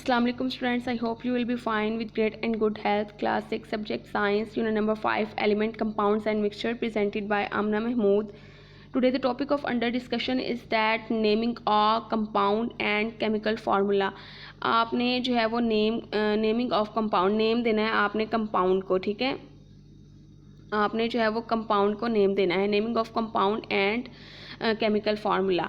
Assalamualaikum students, I hope you will be fine with great and good health. Class 6 subject science, unit number 5, element compounds and mixture, presented by Amna Mahmood. Today the topic of under discussion is that naming a compound and chemical formula. आपने जो है वो naming of compound name देना है आपने compound को, ठीक है। आपने जो है वो कंपाउंड को नेम देना है, naming of compound and chemical formula.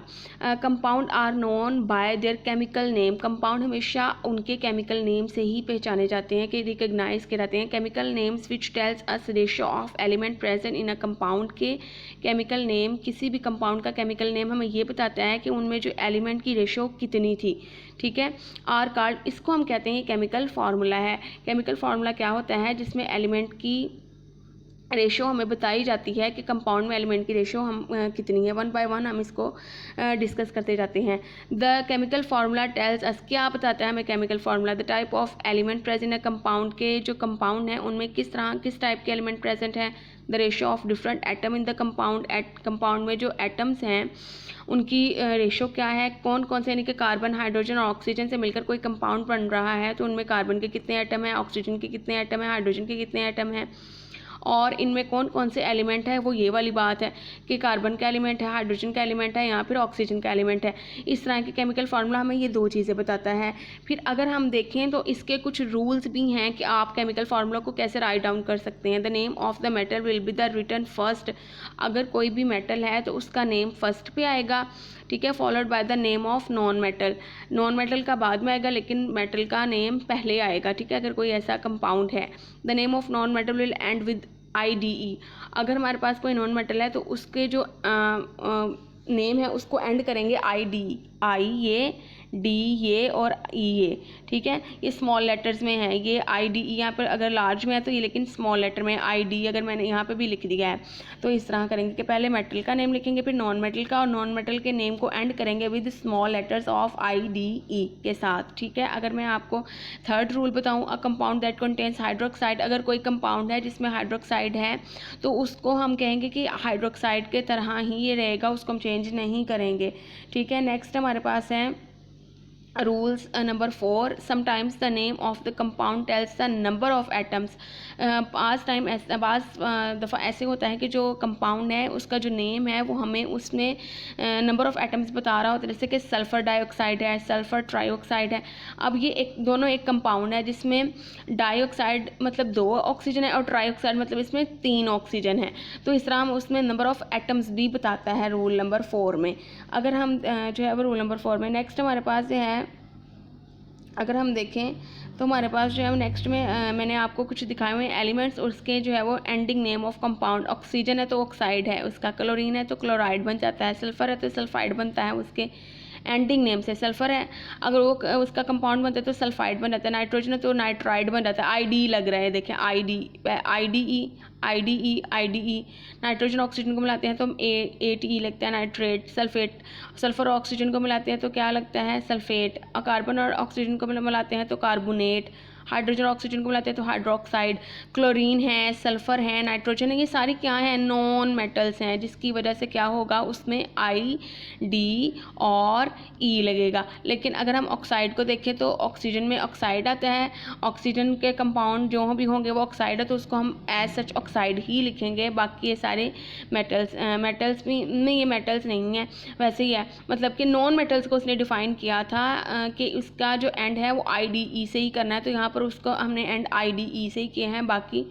Compound are known by their chemical name. Compound हमेशा उनके केमिकल नेम से ही पहचाने जाते हैं कि रिकग्नाइज किए जाते हैं। Chemical names which tells us ratio of element present in a compound के केमिकल नेम, किसी भी कंपाउंड का केमिकल नेम हमें ये बताता है कि उनमें जो एलिमेंट की रेशियो कितनी थी, ठीक है। आर कार्ड, इसको हम कहते हैं केमिकल फार्मूला है। केमिकल फार्मूला क्या होता है? जिसमें एलिमेंट की रेशो हमें बताई जाती है कि कंपाउंड में एलिमेंट की रेशो हम कितनी है। वन बाय वन हम इसको डिस्कस करते जाते हैं। The chemical formula tells us, क्या बताता है हमें chemical formula? The type of element present है कंपाउंड के, जो कंपाउंड है उनमें किस टाइप के एलिमेंट प्रेजेंट है। The ratio of different atom in the compound, compound में जो एटम्स हैं उनकी रेशो क्या है, कौन कौन से, यानी कि कार्बन, हाइड्रोजन और ऑक्सीजन से मिलकर कोई कंपाउंड बन रहा है तो उनमें कार्बन के कितने एटम हैं, ऑक्सीजन के कितने एटम हैं, हाइड्रोजन के कितने एटम हैं, और इनमें कौन कौन से एलिमेंट है। वो ये वाली बात है कि कार्बन का एलिमेंट है, हाइड्रोजन का एलिमेंट है या फिर ऑक्सीजन का एलिमेंट है। इस तरह के केमिकल फार्मूला हमें ये दो चीज़ें बताता है। फिर अगर हम देखें तो इसके कुछ रूल्स भी हैं कि आप केमिकल फार्मूला को कैसे राइट डाउन कर सकते हैं। The name of the metal will be the written first. अगर कोई भी मेटल है तो उसका नेम फर्स्ट पे आएगा, ठीक है, followed by the name of non metal. Non metal का बाद में आएगा लेकिन मेटल का नेम पहले आएगा, ठीक है, अगर कोई ऐसा कंपाउंड है। The name of non metal will and with IDE। अगर हमारे पास कोई नॉन मेटल है तो उसके जो नेम है उसको एंड करेंगे IDE, I ये D ये और E ये, ठीक है। ये स्मॉल लेटर्स में है, ये IDE यहाँ पर अगर लार्ज में है तो ये लेकिन स्मॉल लेटर में IDE अगर मैंने यहाँ पे भी लिख दिया है तो इस तरह करेंगे कि पहले मेटल का नेम लिखेंगे फिर नॉन मेटल का, और नॉन मेटल के नेम को एंड करेंगे with small letters of IDE के साथ, ठीक है। अगर मैं आपको थर्ड रूल बताऊँ, a compound that contains hydroxide, अगर कोई कंपाउंड है जिसमें हाइड्रोक्साइड है तो उसको हम कहेंगे कि हाइड्रोक्साइड के तरह ही ये रहेगा, उसको हम चेंज नहीं करेंगे, ठीक है। नेक्स्ट हमारे पास है rules number 4, sometimes the name of the compound tells the number of atoms. बाज़ दफ़ा ऐसे होता है कि जो कंपाउंड है उसका जो नेम है वो हमें उसमें नंबर ऑफ एटम्स बता रहा होता है, जैसे कि सल्फ़र डाइऑक्साइड है, सल्फ़र ट्राइऑक्साइड है। अब ये दोनों एक कंपाउंड है जिसमें डाइऑक्साइड मतलब 2 ऑक्सीजन है और ट्राइऑक्साइड मतलब इसमें 3 ऑक्सीजन है, तो इस तरह हम उसमें नंबर ऑफ एटम्स भी बताता है रूल नंबर 4 में। अगर हम जो है वो रूल नंबर 4 में, नेक्स्ट हमारे पास जो है अगर हम देखें तो हमारे पास जो है नेक्स्ट में मैंने आपको कुछ दिखाए हुए एलिमेंट्स और उसके जो है वो ending name of compound. Oxygen है तो ऑक्साइड है उसका, क्लोरीन है तो क्लोराइड बन जाता है, सल्फ़र है तो सल्फाइड बनता है उसके एंडिंग नेम से। सल्फ़र है अगर वो उसका कंपाउंड बनता है तो सल्फाइड बन जाता है, नाइट्रोजन है तो नाइट्राइड बन जाता है। IDE लग रहा है, देखें IDE। नाइट्रोजन ऑक्सीजन को मिलाते हैं तो ATE लगता है, नाइट्रेट। सल्फेट, सल्फ़र और ऑक्सीजन को मिलाते हैं तो क्या लगता है, सल्फेट। और कार्बन और ऑक्सीजन को मिलाते हैं तो कार्बोनेट। हाइड्रोजन और ऑक्सीजन को मिलाते हैं तो हाइड्रोक्साइड। क्लोरीन है, सल्फ़र है, नाइट्रोजन है, ये सारी क्या हैं, नॉन मेटल्स हैं, जिसकी वजह से क्या होगा उसमें ID और E लगेगा। लेकिन अगर हम ऑक्साइड को देखें तो ऑक्सीजन में ऑक्साइड आता है, ऑक्सीजन के कंपाउंड जो भी होंगे वो ऑक्साइड है तो उसको हम एज सच ऑक्साइड ही लिखेंगे। बाकी ये सारे मेटल्स भी नहीं, ये मेटल्स नहीं है, वैसे ही है, मतलब कि नॉन मेटल्स को उसने डिफ़ाइन किया था कि उसका जो एंड है वो IDE से ही करना है, तो यहाँ पर उसको हमने एंड IDE से ही किए हैं। बाकी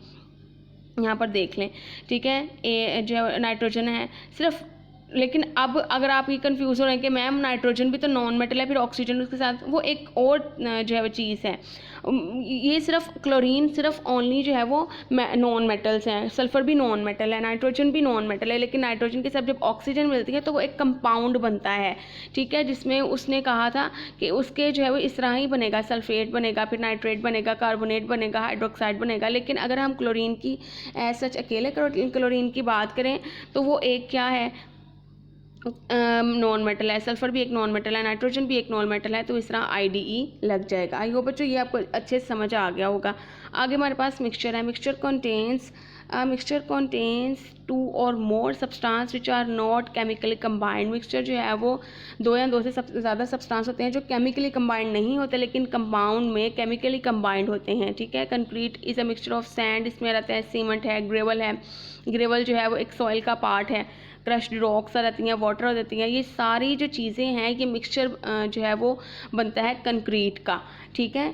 यहाँ पर देख लें, ठीक है। ए जो नाइट्रोजन है सिर्फ, लेकिन अब अगर आप ये कंफ्यूज हो रहे हैं कि मैम नाइट्रोजन भी तो नॉन मेटल है फिर ऑक्सीजन उसके साथ, वो एक और जो है वो चीज़ है। ये सिर्फ क्लोरीन सिर्फ ओनली जो है वो नॉन मेटल्स हैं, सल्फ़र भी नॉन मेटल है, नाइट्रोजन भी नॉन मेटल है, लेकिन नाइट्रोजन के साथ जब ऑक्सीजन मिलती है तो वो एक कंपाउंड बनता है, ठीक है, जिसमें उसने कहा था कि उसके जो है वो इस तरह ही बनेगा, सल्फेट बनेगा, फिर नाइट्रेट बनेगा, कार्बोनेट बनेगा, हाइड्रोक्साइड बनेगा। लेकिन अगर हम क्लोरीन की एज सच अकेले क्लोरीन की बात करें तो वो एक क्या है, नॉन मेटल है, सल्फर भी एक नॉन मेटल है, नाइट्रोजन भी एक नॉन मेटल है, तो इस तरह IDE लग जाएगा। आई होप बच्चों ये आपको अच्छे से समझ आ गया होगा। आगे हमारे पास मिक्सचर है। मिक्सचर कॉन्टेन्स 2 और more substance which are not chemically combined. Mixture जो है वो 2 या 2 से ज़्यादा सब्सटेंस होते हैं जो केमिकली कंबाइंड नहीं होते लेकिन कंपाउंड में केमिकली कंबाइंड होते हैं, ठीक है। Concrete is a mixture of sand, इसमें रहता है सीमेंट है, ग्रेवल है। ग्रेवल जो है वो एक सॉइल का पार्ट है। क्रश्ड रॉक्स आ जाती हैं, वाटर हो जाती हैं, ये सारी जो चीज़ें हैं ये मिक्सचर जो है वो बनता है कंक्रीट का, ठीक है।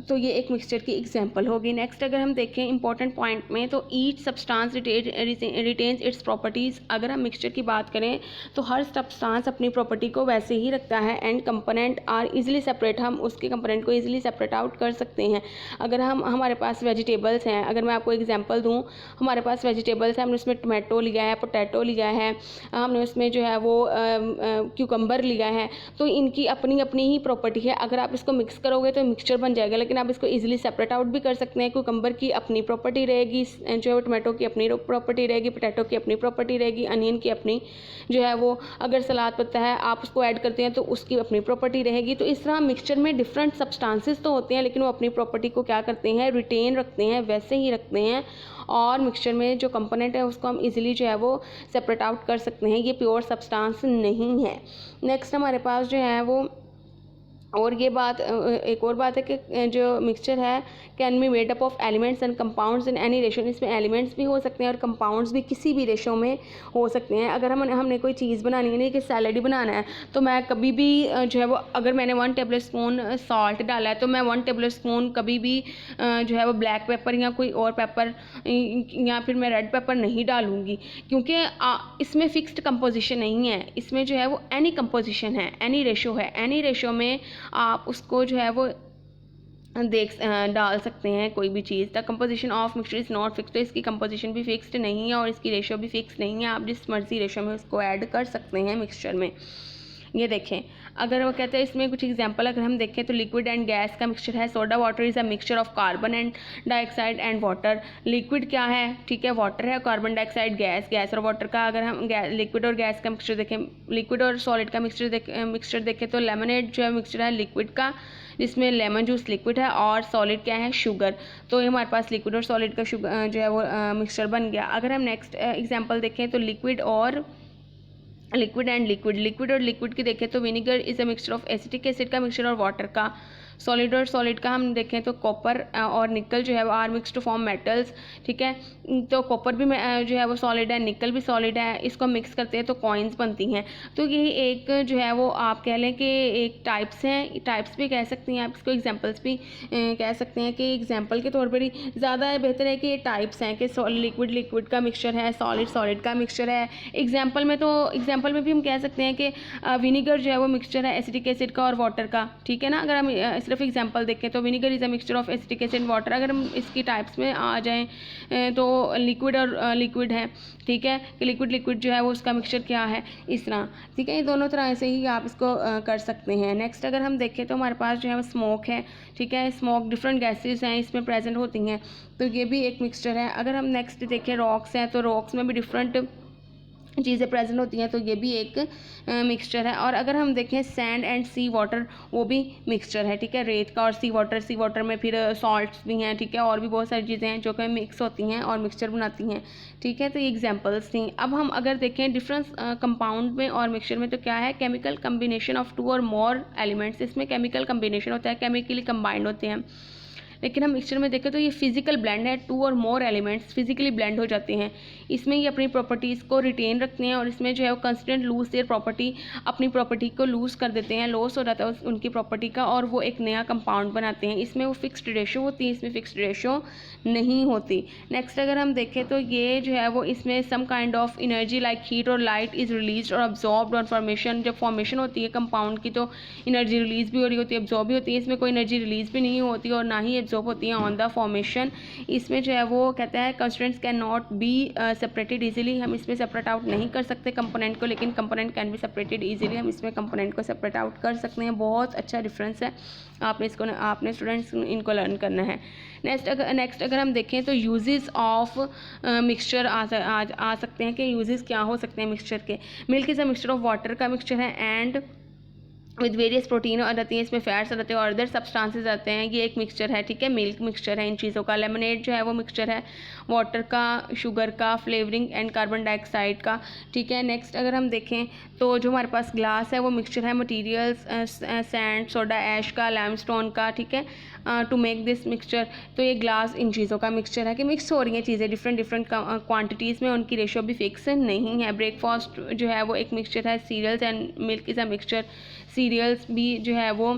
तो ये एक मिक्सचर की एग्जांपल होगी। नेक्स्ट अगर हम देखें इंपॉर्टेंट पॉइंट में, तो each substance retains it's properties. अगर हम मिक्सचर की बात करें तो हर सब्सटेंस अपनी प्रॉपर्टी को वैसे ही रखता है। And component are easily separate, हम उसके कंपोनेंट को इजीली सेपरेट आउट कर सकते हैं। अगर हमारे पास वेजिटेबल्स हैं, अगर मैं आपको एग्जांपल दूं, हमारे पास वेजिटेबल्स हैं, हमने उसमें टमाटो लिया है, पोटैटो लिया है, हमने उसमें जो है वो क्यूकम्बर लिया है, तो इनकी अपनी अपनी ही प्रॉपर्टी है। अगर आप इसको मिक्स करोगे तो मिक्सचर बन जाएगा, लेकिन आप इसको इजीली सेपरेट आउट भी कर सकते हैं। क्यूकम्बर की अपनी प्रॉपर्टी रहेगी, जो है टमाटो की अपनी प्रॉपर्टी रहेगी, पोटैटो की अपनी प्रॉपर्टी रहेगी, अनियन की अपनी जो है वो, अगर सलाद पत्ता है आप उसको ऐड करते हैं तो उसकी अपनी प्रॉपर्टी रहेगी। तो इस तरह मिक्सचर में डिफरेंट सब्सटेंसेस तो होते हैं लेकिन वो अपनी प्रॉपर्टी को क्या करते हैं, रिटेन रखते हैं, वैसे ही रखते हैं। और मिक्सचर में जो कंपोनेंट है उसको हम इजीली जो है वो सेपरेट आउट कर सकते हैं, ये प्योर सब्सटेंस नहीं है। नेक्स्ट हमारे पास जो है वो, और ये बात एक और बात है कि जो मिक्सचर है can be made up of elements and compounds in any ratio. इसमें एलिमेंट्स भी हो सकते हैं और कंपाउंड्स भी किसी भी रेशो में हो सकते हैं। अगर हमने कोई चीज़ बनानी है, नहीं कि सैलड ही बनाना है, तो मैं कभी भी जो है वो, अगर मैंने 1 टेबल स्पून सॉल्ट डाला है तो मैं 1 टेबल स्पून कभी भी जो है वो ब्लैक पेपर या कोई और पेपर या फिर मैं रेड पेपर नहीं डालूँगी, क्योंकि इसमें फिक्स्ड कंपोजिशन नहीं है। इसमें जो है वो एनी कंपोजिशन है, एनी रेशो है, एनी रेशो में आप उसको जो है वो डाल सकते हैं कोई भी चीज़। The composition of mixture is not fix, तो इसकी कंपोजिशन भी फिक्स्ड नहीं है और इसकी रेशो भी फिक्स नहीं है। आप जिस मर्जी रेशो में उसको ऐड कर सकते हैं मिक्सचर में। ये देखें, अगर वो कहते हैं इसमें कुछ एग्जांपल अगर हम देखें तो लिक्विड एंड गैस का मिक्सचर है। Soda water is a mixture of carbon and dioxide and water. Liquid क्या है, ठीक है, वाटर है, कार्बन डाइऑक्साइड गैस, गैस और वाटर का अगर हम लिक्विड और गैस का मिक्सचर देखें, लिक्विड और सॉलिड का मिक्सचर देखें तो लेमनेड जो है मिक्सचर है लिक्विड का, जिसमें लेमन जूस लिक्विड है और सॉलिड क्या है, शुगर। तो ये हमारे पास लिक्विड और सॉलिड का शुगर जो है वो मिक्सचर बन गया। अगर हम नेक्स्ट एग्जांपल देखें तो लिक्विड और लिक्विड की देखें तो vinegar is a mixture of acetic acid का मिक्सचर और वाटर का। सॉलिड और सॉलिड का हम देखें तो कॉपर और निकल जो है वो are mix to form metals, ठीक है। तो कॉपर भी जो है वो सॉलिड है, निकल भी सॉलिड है, इसको मिक्स करते हैं तो कॉइन्स बनती हैं। तो ये एक जो है वो आप कह लें कि एक टाइप्स हैं, टाइप्स भी कह सकती हैं आप इसको, एग्जांपल्स भी कह सकते हैं कि एग्जांपल के तौर पर ही ज़्यादा बेहतर है कि ये टाइप्स हैं कि लिक्विड का मिक्सचर है, सॉलिड का मिक्सचर है। एग्जाम्पल में भी हम कह सकते हैं कि विनीगर जो है वो मिक्सचर है एसिटिक एसिड का और वाटर का, ठीक है ना। अगर हम सिर्फ एग्जांपल देखें तो vinegar is a mixture of acetic acid water. अगर हम इसकी टाइप्स में आ जाएं तो लिक्विड और लिक्विड है, ठीक है, कि लिक्विड जो है वो उसका मिक्सचर क्या है, इस तरह, ठीक है। ये दोनों तरह से ही आप इसको कर सकते हैं। नेक्स्ट अगर हम देखें तो हमारे पास जो है वो स्मोक है, ठीक है। स्मोक डिफरेंट गैसेस हैं इसमें प्रेजेंट होती हैं, तो ये भी एक मिक्सचर है। अगर हम नेक्स्ट देखें रॉक्स हैं, तो रॉक्स में भी डिफरेंट चीज़ें प्रेजेंट होती हैं, तो ये भी एक मिक्सचर है। और अगर हम देखें सैंड एंड सी वाटर, वो भी मिक्सचर है, ठीक है, रेत का और सी वाटर में फिर सॉल्ट्स भी हैं, ठीक है, और भी बहुत सारी चीज़ें हैं जो कि मिक्स होती हैं और मिक्सचर बनाती हैं, ठीक है। तो ये एग्जांपल्स थी। अब हम अगर देखें डिफरेंस कंपाउंड में और मिक्सचर में, तो क्या है, केमिकल कम्बिनेशन ऑफ 2 और मोर एलिमेंट्स। इसमें केमिकल कम्बिनेशन होता है, केमिकली कंबाइंड होते हैं। लेकिन हम मिक्सचर में देखें तो ये फिजिकल ब्लेंड है, 2 और मोर एलिमेंट्स फिजिकली ब्लेंड हो जाते हैं। इसमें ये अपनी प्रॉपर्टीज़ को रिटेन रखते हैं और इसमें जो है वो कंस्टेंट लूज देयर प्रॉपर्टी, अपनी प्रॉपर्टी को लूज़ कर देते हैं, लॉस हो जाता है उनकी प्रॉपर्टी का, और वो एक नया कंपाउंड बनाते हैं। इसमें वो फिक्स्ड रेशो होती है, इसमें फिक्स्ड रेशो नहीं होती। नेक्स्ट अगर हम देखें तो ये जो है वो इसमें some kind of energy like heat और लाइट इज़ रिलीज और अब्जॉर्ब्ड ऑन फॉर्मेशन। जब फॉर्मेशन होती है कंपाउंड की तो एनर्जी रिलीज़ भी हो रही होती है, अब्जॉर्ब भी होती है। इसमें कोई एनर्जी रिलीज़ भी नहीं होती और ना ही एब्जॉर्ब होती है ऑन द फॉर्मेशन। इसमें जो है वो कहता है constants can not be separated easily. हम इसमें सेपरेट आउट नहीं कर सकते कंपोनेंट को, लेकिन component can be separated easily. हम इसमें कंपोनेंट को सेपरेट आउट कर सकते हैं। बहुत अच्छा डिफरेंस है, आपने स्टूडेंट्स इनको लर्न करना है। नेक्स्ट अगर हम देखें तो यूजेस ऑफ मिक्सचर आ सकते हैं कि यूजेस क्या हो सकते हैं मिक्सचर के। Milk is a mixture of water का मिक्सचर है एंड विद वेरियस प्रोटीन और रहती है, इसमें फैट्स रहते हैं और अदर सब्सटेंसेस आते हैं। ये एक मिक्सचर है, ठीक है, मिल्क मिक्सचर है इन चीज़ों का। लेमनेड जो है वो मिक्सचर है वाटर का, शुगर का, फ्लेवरिंग एंड कार्बन डाइऑक्साइड का, ठीक है। नेक्स्ट अगर हम देखें तो जो हमारे पास ग्लास है वो मिक्सचर है मटीरियल्स सैंड, सोडा ऐश का, लाइमस्टोन का, ठीक है, टू मेक दिस मिक्सचर। तो ये ग्लास इन चीज़ों का मिक्सचर है कि मिक्स हो रही हैं चीज़ें डिफरेंट क्वांटिटीज़ में, उनकी रेशियो भी फिक्स नहीं है। ब्रेकफास्ट जो है वो एक मिक्सचर है, cereals and milk is a mixture. Cereals भी जो है वो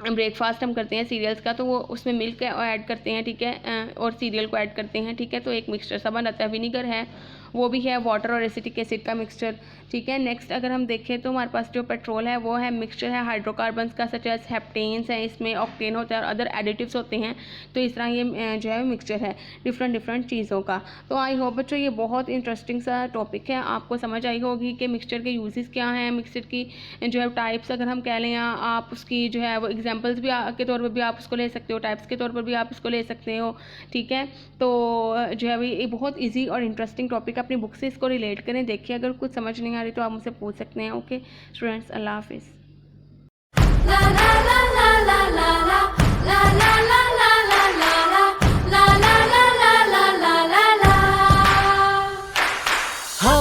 ब्रेकफास्ट हम करते हैं सीरियल्स का, तो वो उसमें मिल्क ऐड करते हैं, ठीक है, और सीरियल को ऐड करते हैं, ठीक है, तो एक मिक्सचर सा बन जाता है। विनीगर है वो भी है वाटर और एसिटिक एसिड का मिक्सचर, ठीक है। नेक्स्ट अगर हम देखें तो हमारे पास जो पेट्रोल है वो है मिक्सचर है हाइड्रोकार्बन्स का, सच एज हेप्टेन्स है, इसमें ऑक्टेन होता है और अदर एडिटिव्स होते हैं। तो इस तरह ये जो है मिक्सचर है डिफरेंट चीज़ों का। तो आई होप बच्चों ये बहुत इंटरेस्टिंग सा टॉपिक है, आपको समझ आई होगी कि मिक्सचर के यूजेस क्या हैं, मिक्सचर की जो है टाइप्स अगर हम कह लें, या आप उसकी जो है वो एग्जाम्पल्स भी के तौर पर भी आप उसको ले सकते हो, टाइप्स के तौर पर भी आप इसको ले सकते हो, ठीक है। तो जो है ये बहुत ईजी और इंटरेस्टिंग टॉपिक, अपनी बुक से इसको रिलेट करें, देखिए अगर कुछ समझ नहीं आ रही तो आप मुझसे पूछ सकते हैं। ओके स्टूडेंट्स, अल्लाह हाफिज़।